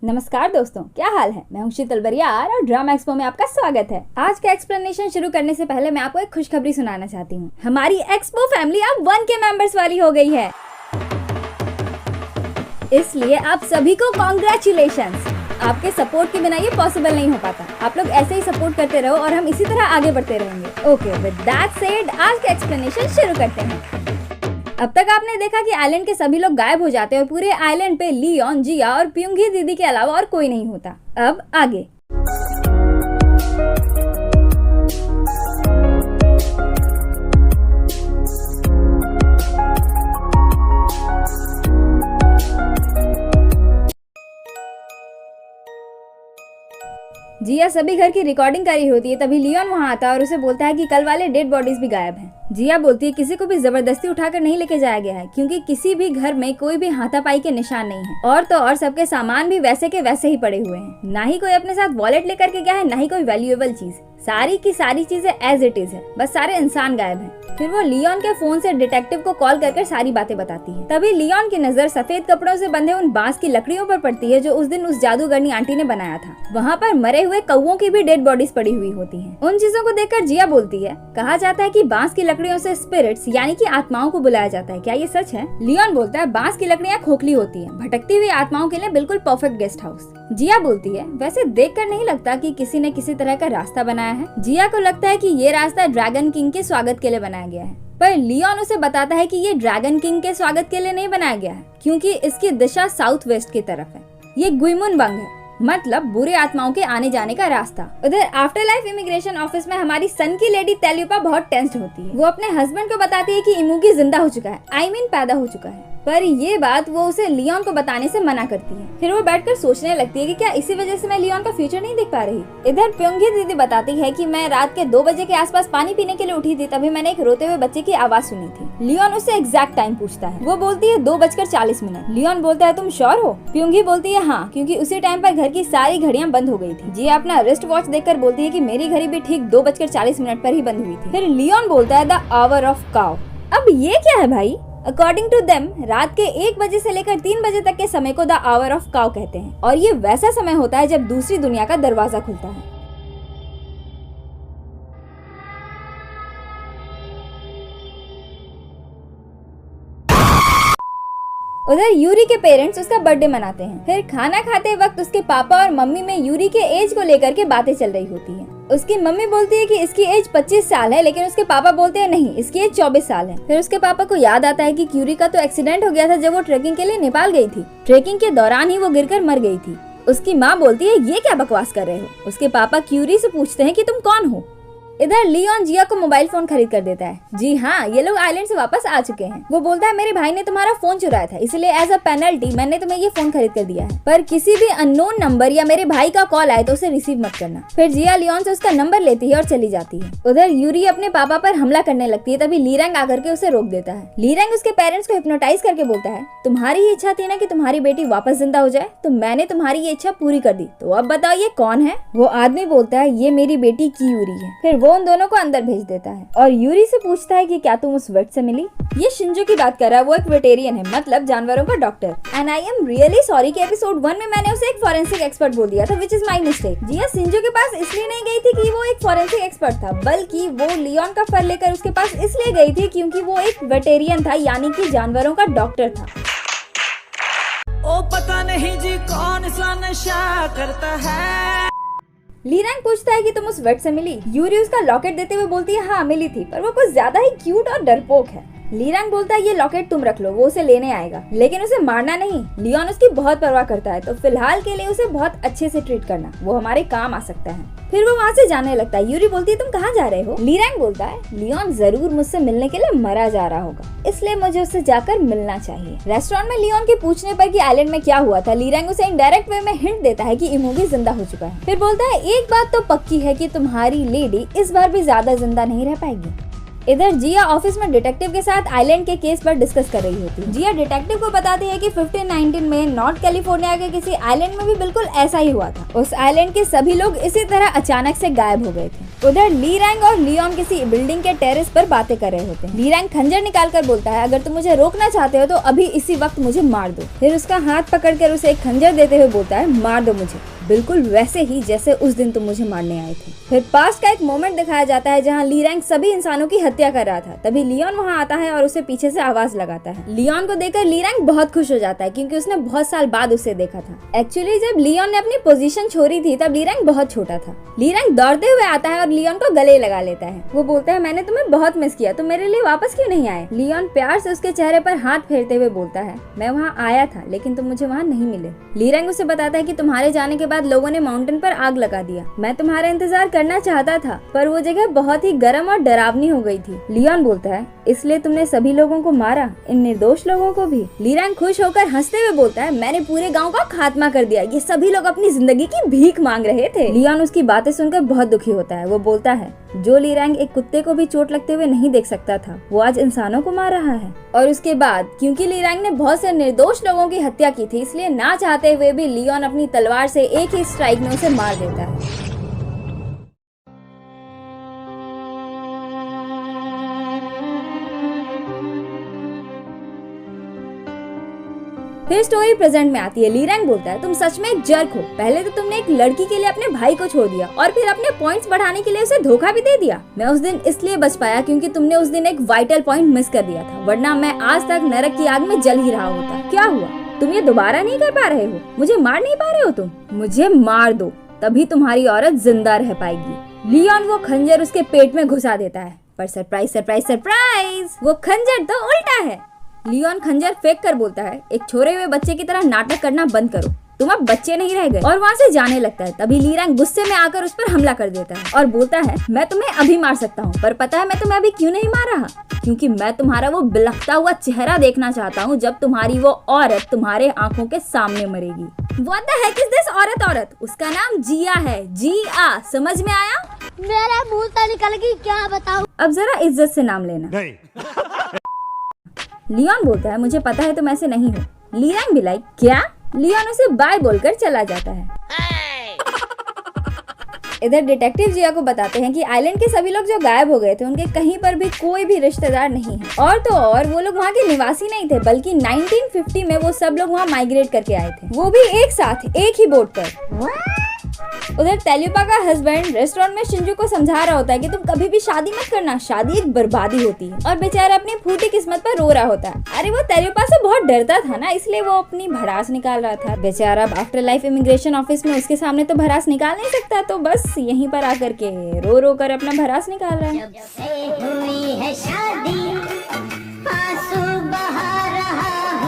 नमस्कार दोस्तों, क्या हाल है। मैं हूं शीतल बरियार और ड्रामा एक्सपो में आपका स्वागत है। आज का एक्सप्लेनेशन शुरू करने से पहले मैं आपको एक खुशखबरी सुनाना चाहती हूँ। हमारी एक्सपो फैमिली अब 1K मेंबर्स वाली हो गई है, इसलिए आप सभी को कॉन्ग्रेचुलेशंस। आपके सपोर्ट के बिना ये पॉसिबल नहीं हो पाता। आप लोग ऐसे ही सपोर्ट करते रहो और हम इसी तरह आगे बढ़ते रहेंगे। ओके, विद दैट सेड आज का एक्सप्लेनेशन शुरू करते हैं। अब तक आपने देखा कि आइलैंड के सभी लोग गायब हो जाते हैं और पूरे आइलैंड पे लियोन, जिया और प्योंगी दीदी के अलावा और कोई नहीं होता। अब आगे जिया सभी घर की रिकॉर्डिंग करी होती है, तभी लियोन वहाँ आता है और उसे बोलता है कि कल वाले डेड बॉडीज भी गायब हैं। जिया बोलती है किसी को भी जबरदस्ती उठाकर नहीं लेके जाया गया है, क्योंकि किसी भी घर में कोई भी हाथापाई के निशान नहीं है। और तो और सबके सामान भी वैसे के वैसे ही पड़े हुए हैं। ना ही कोई अपने साथ वॉलेट लेकर के गया है, ना ही कोई वैल्यूएबल चीज। सारी की सारी चीजें एज इट इज है, बस सारे इंसान गायब हैं। फिर वो लियोन के फोन से डिटेक्टिव को कॉल करके सारी बातें बताती है। तभी लियोन की नजर सफेद कपड़ों से बंधे उन बांस की लकड़ियों पर पड़ती है जो उस दिन उस जादूगरनी आंटी ने बनाया था। वहाँ पर मरे हुए कौवों की भी डेड बॉडीज पड़ी हुई होती हैं। उन चीजों को देखकर जिया बोलती है, कहा जाता है कि बांस की लकड़ियों से स्पिरिट्स यानी कि आत्माओं को बुलाया जाता है, क्या ये सच है? लियोन बोलता है बांस की लकड़ियाँ खोखली होती है, भटकती हुई आत्माओं के लिए बिल्कुल परफेक्ट गेस्ट हाउस। जिया बोलती है, वैसे देखकर नहीं लगता कि किसी ने किसी तरह का रास्ता बनाया है। जिया को लगता है कि ये रास्ता ड्रैगन किंग के स्वागत के लिए बनाया गया है, पर लियोन उसे बताता है कि ये ड्रैगन किंग के स्वागत के लिए नहीं बनाया गया है, क्योंकि इसकी दिशा साउथ वेस्ट की तरफ है। ये गुइमुन बंग है, मतलब बुरे आत्माओं के आने जाने का रास्ता। उधर आफ्टर लाइफ इमिग्रेशन ऑफिस में हमारी सन की लेडी तेल्यूपा बहुत टेंस्ड होती है। वो अपने हस्बैंड को बताती है कि इमुगी जिंदा हो चुका है, I mean पैदा हो चुका है, पर ये बात वो उसे लियोन को बताने से मना करती है। फिर वो बैठकर सोचने लगती है कि क्या इसी वजह से मैं लियोन का फ्यूचर नहीं देख पा रही। इधर प्योंगी दीदी बताती है कि मैं रात के 2 बजे के आसपास पानी पीने के लिए उठी थी, तभी मैंने एक रोते हुए बच्चे की आवाज सुनी थी। लियोन उससे एग्जैक्ट टाइम पूछता है। वो बोलती है 2:40। लियोन बोलता है तुम श्योर हो? प्योंगी बोलती है हाँ, क्योंकि उसी टाइम पर घर की सारी घड़ियां बंद हो गई थी। जिया अपना रिस्ट वॉच देखकर बोलती है कि मेरी घड़ी भी ठीक 2:40 पर ही बंद हुई थी। फिर लियोन बोलता है द आवर ऑफ काउ। अब ये क्या है भाई? अकॉर्डिंग टू देम रात के 1 बजे से लेकर 3 बजे तक के समय को द आवर ऑफ काउ कहते हैं, और ये वैसा समय होता है जब दूसरी दुनिया का दरवाजा खुलता है। उधर यूरी के पेरेंट्स उसका बर्थडे मनाते हैं। फिर खाना खाते वक्त उसके पापा और मम्मी में यूरी के एज को लेकर के बातें चल रही होती हैं। उसकी मम्मी बोलती है कि इसकी एज 25 साल है, लेकिन उसके पापा बोलते हैं नहीं, इसकी एज 24 साल है। फिर उसके पापा को याद आता है कि यूरी का तो एक्सीडेंट हो गया था जब वो ट्रेकिंग के लिए नेपाल गई थी। ट्रेकिंग के दौरान ही वो गिरकर मर गई थी। उसकी माँ बोलती है ये क्या बकवास कर रहे हो। उसके पापा क्यूरी से पूछते हैं कि तुम कौन हो। इधर लियोन जिया को मोबाइल फोन खरीद कर देता है। जी हाँ, ये लोग आइलैंड से वापस आ चुके हैं। वो बोलता है मेरे भाई ने तुम्हारा फोन चुराया था, इसलिए एज अ पेनल्टी मैंने तुम्हें ये फोन खरीद कर दिया है, पर किसी भी अननोन नंबर या मेरे भाई का कॉल आए तो उसे रिसीव मत करना। फिर जिया लियोन से उसका नंबर लेती है और चली जाती है। उधर यूरी अपने पापा पर हमला करने लगती है, तभी लीरैंग आकर के उसे रोक देता है। लीरैंग उसके पेरेंट्स को हिप्नोटाइज करके बोलता है तुम्हारी ही इच्छा थी ना कि तुम्हारी बेटी वापस जिंदा हो जाए, तो मैंने तुम्हारी ये इच्छा पूरी कर दी, तो अब बताओ ये कौन है। वो आदमी बोलता है ये मेरी बेटी की यूरी है। फिर वो उन दोनों को अंदर भेज देता है और यूरी से पूछता है कि क्या तुम उस वेट से मिली। ये शिंजो की बात कर रहा है, वो एक वेटेरियन है, मतलब जानवरों का doctor. And I am really sorry कि एपिसोड 1 में मैंने उसे एक फॉरेंसिक एक्सपर्ट बोल दिया था, विच इज माई मिस्टेक। जिया शिंजो के पास इसलिए नहीं गई थी कि वो एक फॉरेंसिक एक्सपर्ट था, बल्कि वो लियोन का फर लेकर उसके पास इसलिए गई थी क्योंकि वो एक वेटेरियन था, यानी कि जानवरों का डॉक्टर था। ओ पता नहीं जी कौन सा नशा करता है। लीरैंग पूछता है कि तुम उस वेट से मिली। यूरी उसका लॉकेट देते हुए बोलती है हाँ मिली थी, पर वो कुछ ज्यादा ही क्यूट और डरपोक है। लीरैंग बोलता है ये लॉकेट तुम रख लो, वो उसे लेने आएगा, लेकिन उसे मारना नहीं। लियोन उसकी बहुत परवाह करता है, तो फिलहाल के लिए उसे बहुत अच्छे से ट्रीट करना, वो हमारे काम आ सकता है। फिर वो वहाँ से जाने लगता है। यूरी बोलती है तुम कहाँ जा रहे हो? लीरैंग बोलता है लियोन जरूर मुझसे मिलने के लिए मरा जा रहा होगा, इसलिए मुझे उससे जाकर मिलना चाहिए। रेस्टोरेंट में लियोन के पूछने पर कि आइलैंड में क्या हुआ था, लीरैंग उसे इनडायरेक्ट वे में हिंट देता है कि इमुगी जिंदा हो चुका है। फिर बोलता है एक बात तो पक्की है कि तुम्हारी लेडी इस बार भी ज्यादा जिंदा नहीं रह पाएगी। इधर जिया ऑफिस में डिटेक्टिव के साथ आइलैंड के केस पर डिस्कस कर रही होती है। जिया डिटेक्टिव को बताती है कि 1519 में नॉर्थ कैलिफोर्निया के किसी आइलैंड में भी बिल्कुल ऐसा ही हुआ था। उस आइलैंड के सभी लोग इसी तरह अचानक से गायब हो गए थे। उधर ली रैंग और लियोन किसी बिल्डिंग के टेरेस पर बातें कर रहे होते हैं। ली रैंग खंजर निकाल कर बोलता है, अगर तुम मुझे रोकना चाहते हो तो अभी इसी वक्त मुझे मार दो। फिर उसका हाथ पकड़कर उसे एक खंजर देते हुए बोलता है, मार दो मुझे, बिल्कुल वैसे ही जैसे उस दिन तुम मुझे मारने आए थे। फिर पास्ट का एक मोमेंट दिखाया जाता है जहाँ ली रैंग सभी इंसानों की हत्या कर रहा था। तभी लियोन वहाँ आता है और उसे पीछे से आवाज लगाता है। लियोन को देखकर ली रैंग बहुत खुश हो जाता है क्योंकि उसने बहुत साल बाद उसे देखा था। एक्चुअली जब लियोन ने अपनी पोजीशन छोड़ी थी तब ली रैंग बहुत छोटा था। ली रैंग दौड़ते हुए आता है और लियोन को गले लगा लेता है। वो बोलता है, मैंने तुम्हें बहुत मिस किया, तुम मेरे लिए वापस क्यों नहीं आए? लियोन प्यार से उसके चेहरे पर हाथ फेरते हुए बोलता है, मैं वहाँ आया था लेकिन तुम मुझे वहाँ नहीं मिले। ली रैंग उसे बताता है कि तुम्हारे जाने के बाद लोगों ने माउंटेन पर आग लगा दिया। मैं तुम्हारा इंतजार करना चाहता था पर वो जगह बहुत ही गर्म और डरावनी हो गई थी। लियोन बोलता है, इसलिए तुमने सभी लोगों को मारा, इन निर्दोष लोगों को भी? ली रैंग खुश होकर हंसते हुए बोलता है, मैंने पूरे गांव का खात्मा कर दिया, ये सभी लोग अपनी जिंदगी की भीख मांग रहे थे। लियोन उसकी बातें सुनकर बहुत दुखी होता है। वो बोलता है, जो ली रैंग एक कुत्ते को भी चोट लगते हुए नहीं देख सकता था वो आज इंसानों को मार रहा है। और उसके बाद क्योंकि ली रैंग ने बहुत से निर्दोष लोगों की हत्या की थी इसलिए ना चाहते हुए भी लियोन अपनी तलवार से एक ही स्ट्राइक में उसे मार देता है। फिर स्टोरी प्रेजेंट में आती है। ली रैंग बोलता है, तुम सच में एक जर्क हो, पहले तो तुमने एक लड़की के लिए अपने भाई को छोड़ दिया और फिर अपने पॉइंट्स बढ़ाने के लिए उसे धोखा भी दे दिया। मैं उस दिन इसलिए बच पाया क्योंकि तुमने उस दिन एक वाइटल पॉइंट मिस कर दिया था, वरना मैं आज तक नरक की आग में जल ही रहा होता। क्या हुआ, तुम ये दोबारा नहीं कर पा रहे हो? मुझे मार नहीं पा रहे हो तुम? मुझे मार दो, तभी तुम्हारी औरत जिंदा रह पाएगी। लियोन वो खंजर उसके पेट में घुसा देता है, पर सरप्राइज सरप्राइज सरप्राइज, वो खंजर तो उल्टा है। लियोन खंजर फेंक कर बोलता है, एक छोरे हुए बच्चे की तरह नाटक करना बंद करो, तुम अब बच्चे नहीं रह गए, और वहाँ से जाने लगता है। तभी ली रैंग गुस्से में आकर उस पर हमला कर देता है और बोलता है, मैं तुम्हें अभी मार सकता हूँ, पर पता है मैं तुम्हें अभी क्यों नहीं मार रहा? क्योंकि मैं तुम्हारा वो बिलखता हुआ चेहरा देखना चाहता हूँ जब तुम्हारी वो औरत तुम्हारे आंखों के सामने मरेगी। What the heck is this औरत? उसका नाम जिया है, जिया, समझ में आया? मेरा मुंह तो निकल गई, क्या बताऊं? अब जरा इज्जत से नाम लेना। नहीं। लियोन बोलता है, मुझे पता है तुम ऐसे नहीं हो। ली रैंग भी लाइक, क्या? लियोन उसे बाय बोलकर चला जाता है। इधर डिटेक्टिव जिया को बताते हैं कि आइलैंड के सभी लोग जो गायब हो गए थे उनके कहीं पर भी कोई भी रिश्तेदार नहीं है, और तो और वो लोग वहाँ के निवासी नहीं थे बल्कि 1950 में वो सब लोग वहाँ माइग्रेट करके आए थे, वो भी एक साथ एक ही बोट पर। उधर तेल्युपा का हस्बैंड रेस्टोरेंट में शिंजू को समझा रहा होता है कि तुम कभी भी शादी मत करना, शादी एक बर्बादी होती है, और बेचारा अपनी फूटी किस्मत पर रो रहा होता है। अरे वो तेल्युपा से बहुत डरता था ना, इसलिए वो अपनी भड़ास निकाल रहा था। बेचारा आफ्टर लाइफ इमिग्रेशन ऑफिस में उसके सामने तो भड़ास निकाल नहीं सकता, तो बस यहीं पर आकर के रो रो कर अपना भड़ास निकाल रहा है। जब से हुई है शादी, आंसू बहा रहा हूं।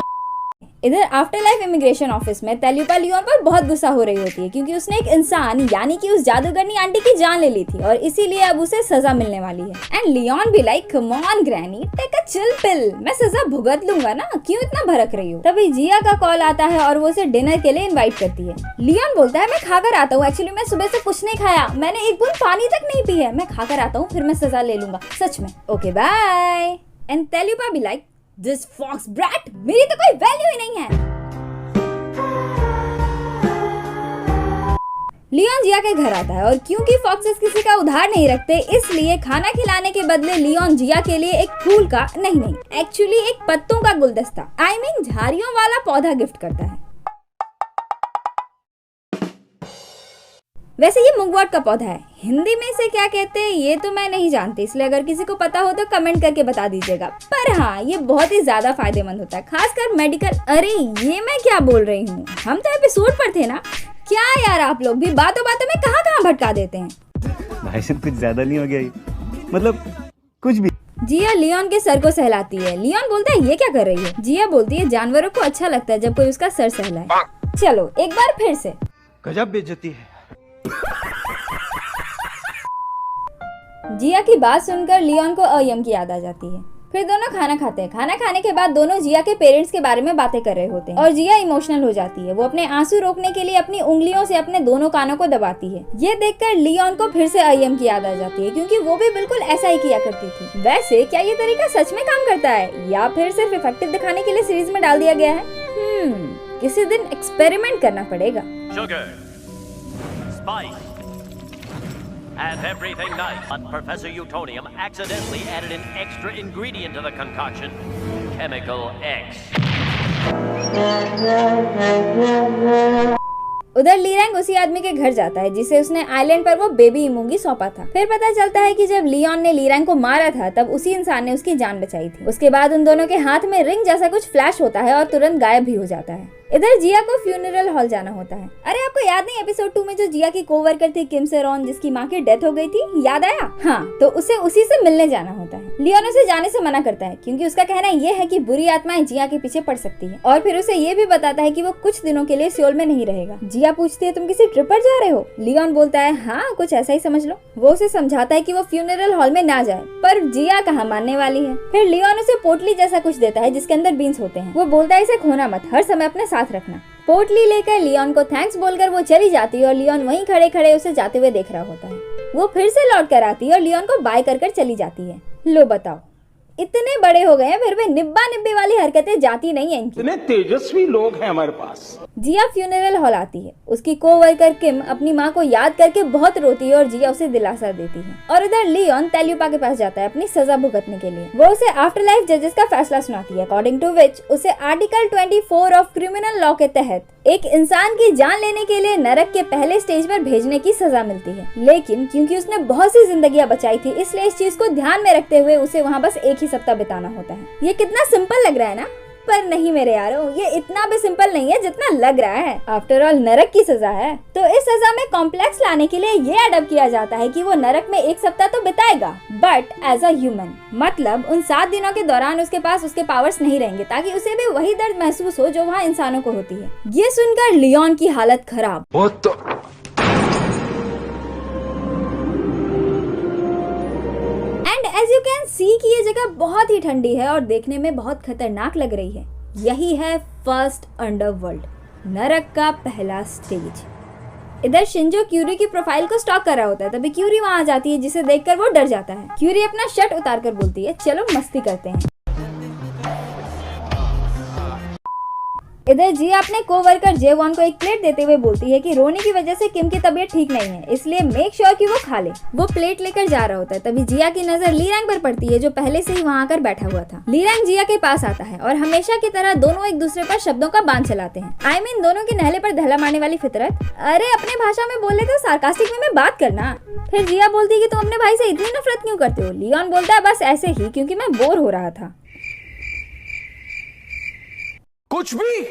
इधर आफ्टर लाइफ इमिग्रेशन ऑफिस में तेल्युपा लियोन पर बहुत गुस्सा हो रही होती है क्योंकि उसने एक इंसान यानी कि उस जादूगरनी आंटी की जान ले ली थी और इसीलिए अब उसे सजा मिलने वाली है। एंड लियोन भी like, come on granny, take a chill pill, मैं सजा भुगत लूंगा ना, क्यों इतना भड़क रही हो? तभी जिया का कॉल आता है और वो उसे डिनर के लिए इनवाइट करती है। लियोन बोलता है, मैं खाकर आता हूँ, एक्चुअली मैं सुबह से कुछ नहीं खाया, मैंने एक बूंद पानी तक नहीं पी है, मैं खाकर आता हूँ फिर मैं सजा ले लूंगा, सच में, ओके बाय। एंड तेल्युपा भी लाइक, दिस फॉक्स ब्रैट, मेरी तो कोई वैल्यू ही नहीं है। लियोन जिया के घर आता है और क्योंकि फॉक्सेस किसी का उधार नहीं रखते इसलिए खाना खिलाने के बदले लियोन जिया के लिए एक फूल का नहीं एक्चुअली एक पत्तों का गुलदस्ता झाड़ियों वाला पौधा गिफ्ट करता है। वैसे ये मुंगवट का पौधा है, हिंदी में इसे क्या कहते हैं ये तो मैं नहीं जानती, इसलिए अगर किसी को पता हो तो कमेंट करके बता दीजिएगा। पर हाँ, ये बहुत ही ज्यादा फायदेमंद होता है, खासकर मेडिकल। अरे ये मैं क्या बोल रही हूँ, हम तो एपिसोड पर थे ना। क्या यार, आप लोग भी बातों बातों में कहाँ भटका देते हैं। भाई साहब कुछ ज्यादा नहीं हो गया ये? मतलब कुछ भी। जिया लियोन के सर को सहलाती है। लियोन बोलता है, ये क्या कर रही है? जिया बोलती है, जानवरों को अच्छा लगता है जब कोई उसका सर सहलाए। चलो एक बार फिर से। गजब बेइज्जती है। जिया की बात सुनकर लियोन को अयम की याद आ जाती है। फिर दोनों खाना खाते हैं। खाना खाने के बाद दोनों जिया के पेरेंट्स के बारे में बातें कर रहे होते हैं और जिया इमोशनल हो जाती है। वो अपने आंसू रोकने के लिए अपनी उंगलियों से अपने दोनों कानों को दबाती है। ये देखकर लियोन को फिर से अयम की याद आ जाती है क्योंकि वो भी बिल्कुल ऐसा ही किया करती थी। वैसे क्या ये तरीका सच में काम करता है या फिर सिर्फ इफेक्टिव दिखाने के लिए सीरीज में डाल दिया गया है? किसी दिन एक्सपेरिमेंट करना पड़ेगा। Sugar, spice, Have everything nice, but Professor Utonium accidentally added an extra ingredient to the concoction, Chemical X. उधर लीरैंग उसी आदमी के घर जाता है जिसे उसने आइलैंड पर वो बेबी इमूंगी सौंपा था। फिर पता चलता है कि जब लियोन ने लीरैंग को मारा था तब उसी इंसान ने उसकी जान बचाई थी। उसके बाद उन दोनों के हाथ में रिंग जैसा कुछ फ्लैश होता है और तुरंत गायब भी हो जाता है। इधर जिया को फ्यूनरल हॉल जाना होता है। अरे आपको याद नहीं एपिसोड 2 में जो जिया की कोवर्कर थी किम सेरॉन जिसकी माँ की डेथ हो गई थी, याद आया? हाँ, तो उसे उसी से मिलने जाना होता है। लियोन उसे जाने से मना करता है क्योंकि उसका कहना ये है कि बुरी आत्माएं जिया के पीछे पड़ सकती है और फिर उसे ये भी बताता है कि वो कुछ दिनों के लिए सियोल में नहीं रहेगा। जिया पूछती है तुम किसी ट्रिप पर जा रहे हो? लियोन बोलता है हाँ, कुछ ऐसा ही समझ लो। वो उसे समझाता है कि वो फ्यूनरल हॉल में ना जाए, पर जिया कहाँ मानने वाली है। फिर लियोन उसे पोटली जैसा कुछ देता है जिसके अंदर बीन्स होते हैं। वो बोलता है इसे खोना मत, हर समय अपने साथ रखना। पोटली लेकर लियोन को थैंक्स बोलकर वो चली जाती है और लियोन वहीं खड़े खड़े उसे जाते हुए देख रहा होता है। वो फिर से लौट कर आती है और लियोन को बाय कर चली जाती है। लो बताओ, इतने बड़े हो गए हैं फिर भी निब्बा निब्बी वाली हरकतें जाती नहीं है इनकी। इतने तेजस्वी लोग हैं हमारे पास। जिया फ्यूनरल हॉल आती है। उसकी कोवर्कर किम अपनी माँ को याद करके बहुत रोती है और जिया उसे दिलासा देती है। और इधर लियोन तेल्यूपा के पास जाता है अपनी सजा भुगतने के लिए। वो उसे आफ्टर लाइफ जजेस का फैसला सुनाती है, अकॉर्डिंग टू विच उसे आर्टिकल 24 ऑफ क्रिमिनल लॉ के तहत एक इंसान की जान लेने के लिए नरक के पहले स्टेज पर भेजने की सजा मिलती है। लेकिन क्योंकि उसने बहुत सी जिंदगियां बचाई थी इसलिए इस चीज को ध्यान में रखते हुए उसे वहाँ बस एक ही सप्ताह बिताना होता है। ये कितना सिंपल लग रहा है ना, पर नहीं मेरे यारों, ये इतना भी सिंपल नहीं है जितना लग रहा है। आफ्टर ऑल नरक की सजा है, तो इस सजा में कॉम्प्लेक्स लाने के लिए ये अडॉप्ट किया जाता है कि वो नरक में एक सप्ताह तो बिताएगा, बट एज अ ह्यूमन। मतलब उन 7 दिनों के दौरान उसके पास उसके पावर्स नहीं रहेंगे ताकि उसे भी वही दर्द महसूस हो जो वहाँ इंसानों को होती है। ये सुनकर लियोन की हालत खराब। As you can see कि ये जगह बहुत ही ठंडी है और देखने में बहुत खतरनाक लग रही है। यही है फर्स्ट अंडरवर्ल्ड, नरक का पहला स्टेज। इधर शिंजो क्यूरी की प्रोफाइल को स्टॉक कर रहा होता है, तभी क्यूरी वहाँ आ जाती है जिसे देखकर वो डर जाता है। क्यूरी अपना शर्ट उतार कर बोलती है चलो मस्ती करते हैं। इधर जिया अपने कोवर्कर जेवॉन को एक प्लेट देते हुए बोलती है कि रोने की वजह से किम की तबीयत ठीक नहीं है, इसलिए मेक श्योर कि वो खा ले। वो प्लेट लेकर जा रहा होता है, तभी जिया की नजर लीरैंग पर पड़ती है जो पहले से ही वहाँ आकर बैठा हुआ था। लीरैंग जिया के पास आता है और हमेशा की तरह दोनों एक दूसरे पर शब्दों का बांध चलाते हैं। I mean, दोनों की नहले पर धला मारने वाली फितरत। अरे अपने भाषा में बोले तो सार्कास्टिक में बात करना। फिर जिया बोलती है कि तुम अपने भाई से इतनी नफरत क्यों करते हो? लियोन बोलता है बस ऐसे ही, क्योंकि मैं बोर हो रहा था। कुछ भी।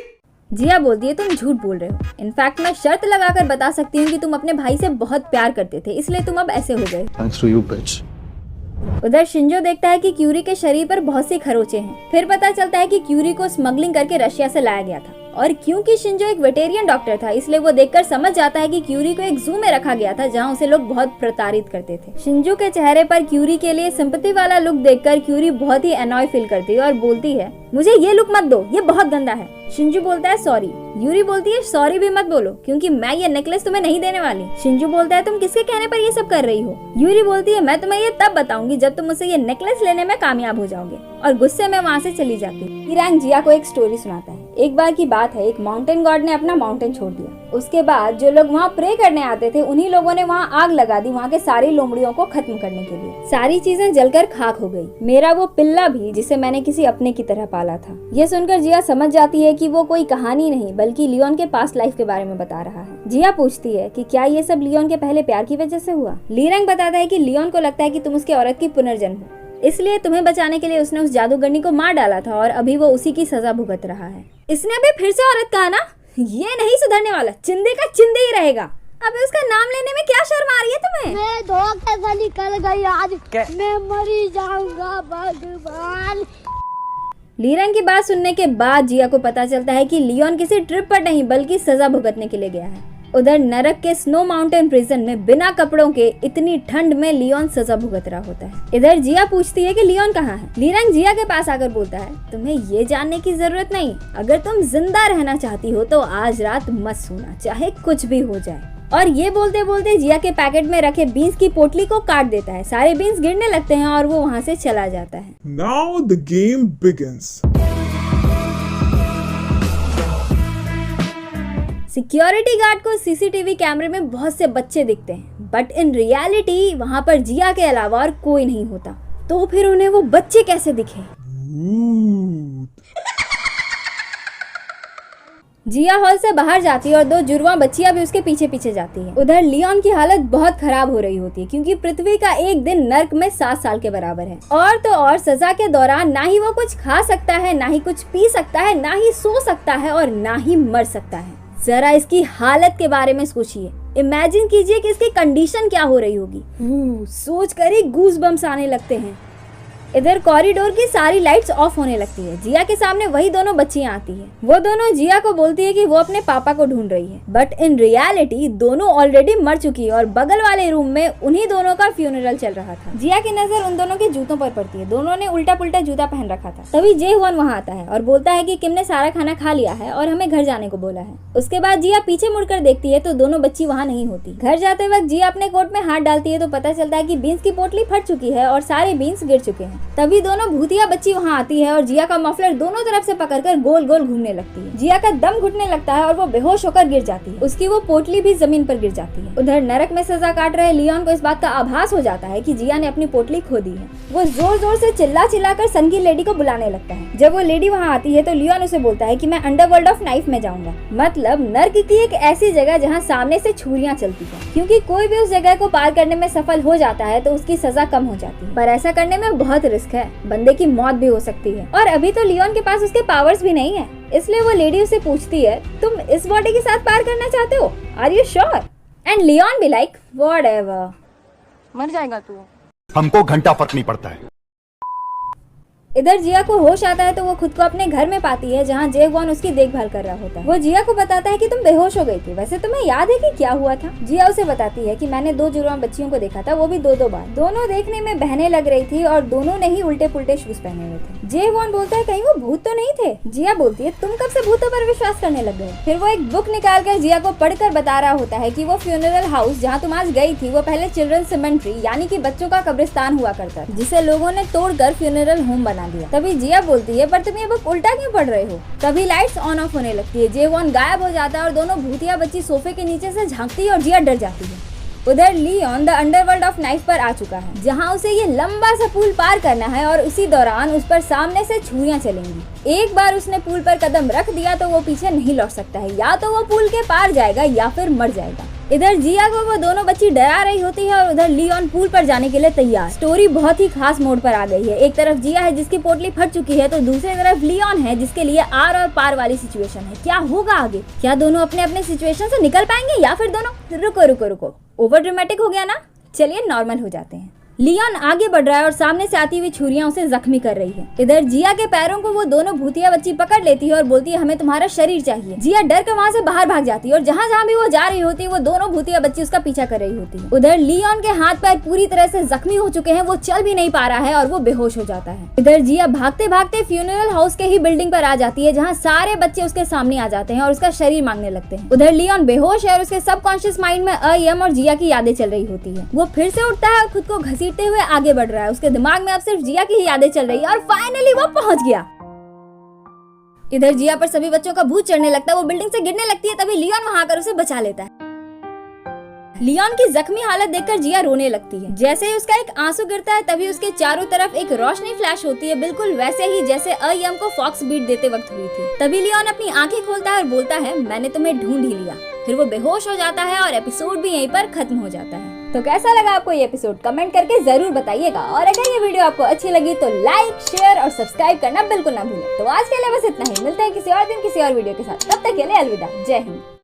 जिया बोलती है तुम झूठ बोल रहे हो। इनफैक्ट मैं शर्त लगाकर बता सकती हूँ कि तुम अपने भाई से बहुत प्यार करते थे, इसलिए तुम अब ऐसे हो गए। Thanks to you, bitch. उधर शिंजो देखता है कि क्यूरी के शरीर पर बहुत सी खरोचे हैं। फिर पता चलता है कि क्यूरी को स्मगलिंग करके रशिया से लाया गया था और क्योंकि शिंजो एक वेटेरियन डॉक्टर था इसलिए वो देखकर समझ जाता है कि क्यूरी को एक जू में रखा गया था जहाँ उसे लोग बहुत प्रताड़ित करते थे। शिंजो के चेहरे पर क्यूरी के लिए सिंपैथी वाला लुक देखकर क्यूरी बहुत ही अनॉय फील करती है और बोलती है मुझे ये लुक मत दो, ये बहुत गंदा है। शिंजू बोलता है सॉरी। यूरी बोलती है सॉरी भी मत बोलो क्योंकि मैं ये नेकलेस तुम्हें नहीं देने वाली। शिंजू बोलता है तुम किसके कहने पर ये सब कर रही हो? यूरी बोलती है मैं तुम्हें ये तब बताऊंगी जब तुम मुझसे ये नेकलेस लेने में कामयाब हो जाओगे, और गुस्से में वहाँ से चली जाती है। लीरैंग जिया को एक स्टोरी सुनाता है। एक बार की बात है, एक माउंटेन गॉड ने अपना माउंटेन छोड़ दिया। उसके बाद जो लोग वहाँ प्रे करने आते थे उन्हीं लोगों ने वहाँ आग लगा दी वहाँ के सारी लोमड़ियों को खत्म करने के लिए। सारी चीजें जलकर खाक हो गई, मेरा वो पिल्ला भी जिसे मैंने किसी अपने की तरह पाला था। ये सुनकर जिया समझ जाती है कि वो कोई कहानी नहीं बल्कि लियोन के पास्ट लाइफ के बारे में बता रहा है। जिया पूछती है कि क्या ये सब लियोन के पहले प्यार की वजह से हुआ? लीरैंग बताता है कि लियोन को लगता है कि तुम उसकी औरत की पुनर्जन्म हो, इसलिए तुम्हें बचाने के लिए उसने उस जादूगरनी को मार डाला था और अभी वो उसी की सजा भुगत रहा है। इसने अभी फिर से औरत कहा ना, ये नहीं सुधरने वाला, चिंदे का चिंदे ही रहेगा। अबे उसका नाम लेने में क्या शर्म आ रही है तुम्हें? मैं धोखे से निकल गई आज, मैं मरी जाऊंगा भगवान। लीरैंग की बात सुनने के बाद जिया को पता चलता है कि लियोन किसी ट्रिप पर नहीं बल्कि सजा भुगतने के लिए गया है। उधर नरक के स्नो माउंटेन प्रिजन में बिना कपड़ों के इतनी ठंड में लियोन सजा भुगत रहा होता है। इधर जिया पूछती है कि लियोन कहाँ है? लीरैंग जिया के पास आकर बोलता है तुम्हें ये जानने की जरूरत नहीं, अगर तुम जिंदा रहना चाहती हो तो आज रात मत सोना, चाहे कुछ भी हो जाए। और ये बोलते बोलते जिया के पैकेट में रखे बीन्स की पोटली को काट देता है। सारे बीन्स गिरने लगते हैं और वो वहाँ से चला जाता है। Now the game begins. Security guard को सीसीटीवी कैमरे में बहुत से बच्चे दिखते हैं, बट इन रियलिटी वहाँ पर जिया के अलावा और कोई नहीं होता। तो फिर उन्हें वो बच्चे कैसे दिखे? जिया हॉल से बाहर जाती है और 2 जुड़वा बच्चियां भी उसके पीछे पीछे जाती हैं। उधर लियोन की हालत बहुत खराब हो रही होती है क्योंकि पृथ्वी का एक दिन नर्क में 7 साल के बराबर है। और तो और सजा के दौरान ना ही वो कुछ खा सकता है, ना ही कुछ पी सकता है, ना ही सो सकता है और ना ही मर सकता है। जरा इसकी हालत के बारे में सोचिए। इमेजिन कीजिए कि इसकी कंडीशन क्या हो रही होगी। सोच कर ही गूज बम्स आने लगते हैं। इधर कॉरिडोर की सारी लाइट्स ऑफ होने लगती है। जिया के सामने वही दोनों बच्चियां आती है। वो दोनों जिया को बोलती है कि वो अपने पापा को ढूंढ रही है, बट इन रियलिटी दोनों ऑलरेडी मर चुकी है और बगल वाले रूम में उन्हीं दोनों का फ्यूनरल चल रहा था। जिया की नजर उन दोनों के जूतों पर पड़ती है। दोनों ने उल्टा पुल्टा जूता पहन रखा था। तभी जेहवन वहाँ आता है और बोलता है कि किम ने सारा खाना खा लिया है और हमें घर जाने को बोला है। उसके बाद जिया पीछे मुड़कर देखती है तो दोनों बच्ची वहाँ नहीं होती। घर जाते वक्त जिया अपने कोट में हाथ डालती है तो पता चलता है कि बीन्स की पोटली फट चुकी है और सारे बीन्स गिर चुके हैं। तभी दोनों भूतिया बच्ची वहाँ आती है और जिया का मफलर दोनों तरफ से पकड़कर गोल गोल घूमने लगती है। जिया का दम घुटने लगता है और वो बेहोश होकर गिर जाती है। उसकी वो पोटली भी जमीन पर गिर जाती है। उधर नरक में सजा काट रहे लियोन को इस बात का आभास हो जाता है कि जिया ने अपनी पोटली खो दी है। वो जोर जोर से चिल्ला चिल्लाकर सन की लेडी को बुलाने लगता है। जब वो लेडी वहाँ आती है तो लियोन उसे बोलता है कि मैं अंडरवर्ल्ड ऑफ नाइफ में जाऊंगा, मतलब नर्क की एक ऐसी जगह जहाँ सामने से छुरियां चलती है, क्योंकि कोई भी उस जगह को पार करने में सफल हो जाता है तो उसकी सजा कम हो जाती है। पर ऐसा करने में बहुत रिस्क है, बंदे की मौत भी हो सकती है और अभी तो लियोन के पास उसके पावर्स भी नहीं है। इसलिए वो लेडी उसे पूछती है, तुम इस बॉडी के साथ पार करना चाहते हो? Are you sure? And Leon भी लाइक व्हाटएवर, मर जाएगा तू। हमको घंटा फर्क नहीं पड़ता है। इधर जिया को होश आता है तो वो खुद को अपने घर में पाती है जहाँ जेवॉन उसकी देखभाल कर रहा होता है। वो जिया को बताता है कि तुम बेहोश हो गई थी, वैसे तुम्हें याद है कि क्या हुआ था? जिया उसे बताती है कि मैंने 2 जुड़वा बच्चियों को देखा था, वो भी 2-2 बार। दोनों देखने में बहने लग रही थी और दोनों ने ही उल्टे पुल्टे शूज पहने हुए थे। जेवॉन बोलता है कहीं वो भूत तो नहीं थे? जिया बोलती है तुम कब से भूतों पर विश्वास करने लग गए? फिर वो एक बुक निकाल कर जिया को पढ़कर बता रहा होता है कि वो फ्यूनरल हाउस जहाँ तुम आज गई थी वो पहले चिल्ड्रन सिमेंट्री यानी कि बच्चों का कब्रिस्तान हुआ करता था, जिसे लोगों ने तोड़कर फ्यूनरल होम बना दिया। तभी जिया बोलती है पर तुम ये बुक उल्टा क्यों पढ़ रहे हो? तभी लाइट्स ऑन ऑफ होने लगती है। जेवॉन गायब हो जाता है और दोनों भूतिया बच्ची सोफे के नीचे से झांकती है और जिया डर जाती है। उधर Leon the underworld of knife पर आ चुका है जहां उसे ये लंबा सा पुल पार करना है और उसी दौरान उस पर सामने से छुरियां चलेंगी। एक बार उसने पुल पर कदम रख दिया तो वो पीछे नहीं लौट सकता है, या तो वो पुल के पार जाएगा या फिर मर जाएगा। इधर जिया को वो दोनों बच्ची डरा रही होती है और उधर लियोन पुल पर जाने के लिए तैयार। स्टोरी बहुत ही खास मोड पर आ गई है। एक तरफ जिया है जिसकी पोटली फट चुकी है तो दूसरी तरफ लियोन है जिसके लिए आर और पार वाली सिचुएशन है। क्या होगा आगे? क्या दोनों अपने अपने सिचुएशन से निकल पाएंगे या फिर दोनों रुको ओवर ड्रामेटिक हो गया ना, चलिए नॉर्मल हो जाते हैं। लियोन आगे बढ़ रहा है और सामने से आती हुई छुरियां उसे जख्मी कर रही है। इधर जिया के पैरों को वो दोनों भूतिया बच्ची पकड़ लेती है और बोलती है हमें तुम्हारा शरीर चाहिए। जिया डर कर वहाँ से बाहर भाग जाती है और जहाँ जहाँ भी वो जा रही होती है वो दोनों भूतिया बच्ची उसका पीछा कर रही होती है। उधर लियोन के हाथ पैर पूरी तरह से जख्मी हो चुके हैं, वो चल भी नहीं पा रहा है और वो बेहोश हो जाता है। इधर जिया भागते भागते फ्यूनरल हाउस के ही बिल्डिंग पर आ जाती है जहाँ सारे बच्चे उसके सामने आ जाते हैं और उसका शरीर मांगने लगते हैं। उधर लियोन बेहोश है और उसके सबकॉन्शियस माइंड में अयम और जिया की यादें चल रही होती है। वो फिर से उठता है और खुद को घसीटते हुए आगे बढ़ रहा है। उसके दिमाग में अब सिर्फ जिया की ही यादें चल रही है और फाइनली वो पहुंच गया। इधर जिया पर सभी बच्चों का भूत चढ़ने लगता है, वो बिल्डिंग से गिरने लगती है। तभी लियोन वहां आकर उसे बचा लेता है। लियोन की जख्मी हालत देखकर जिया रोने लगती है। जैसे ही उसका एक आंसू गिरता है तभी उसके चारों तरफ एक रोशनी फ्लैश होती है, बिल्कुल वैसे ही जैसे अयम को फॉक्स बीट देते वक्त हुई थी। तभी लियोन अपनी आंखें खोलता है और बोलता है मैंने तुम्हें ढूंढ ही लिया। फिर वो बेहोश हो जाता है और एपिसोड भी यहीं पर खत्म हो जाता है। तो कैसा लगा आपको ये एपिसोड कमेंट करके जरूर बताइएगा और अगर ये वीडियो आपको अच्छी लगी तो लाइक, शेयर और सब्सक्राइब करना बिल्कुल ना भूलें। तो आज के लिए बस इतना ही, मिलते हैं किसी और दिन किसी और वीडियो के साथ। तब तक के लिए अलविदा, जय हिंद।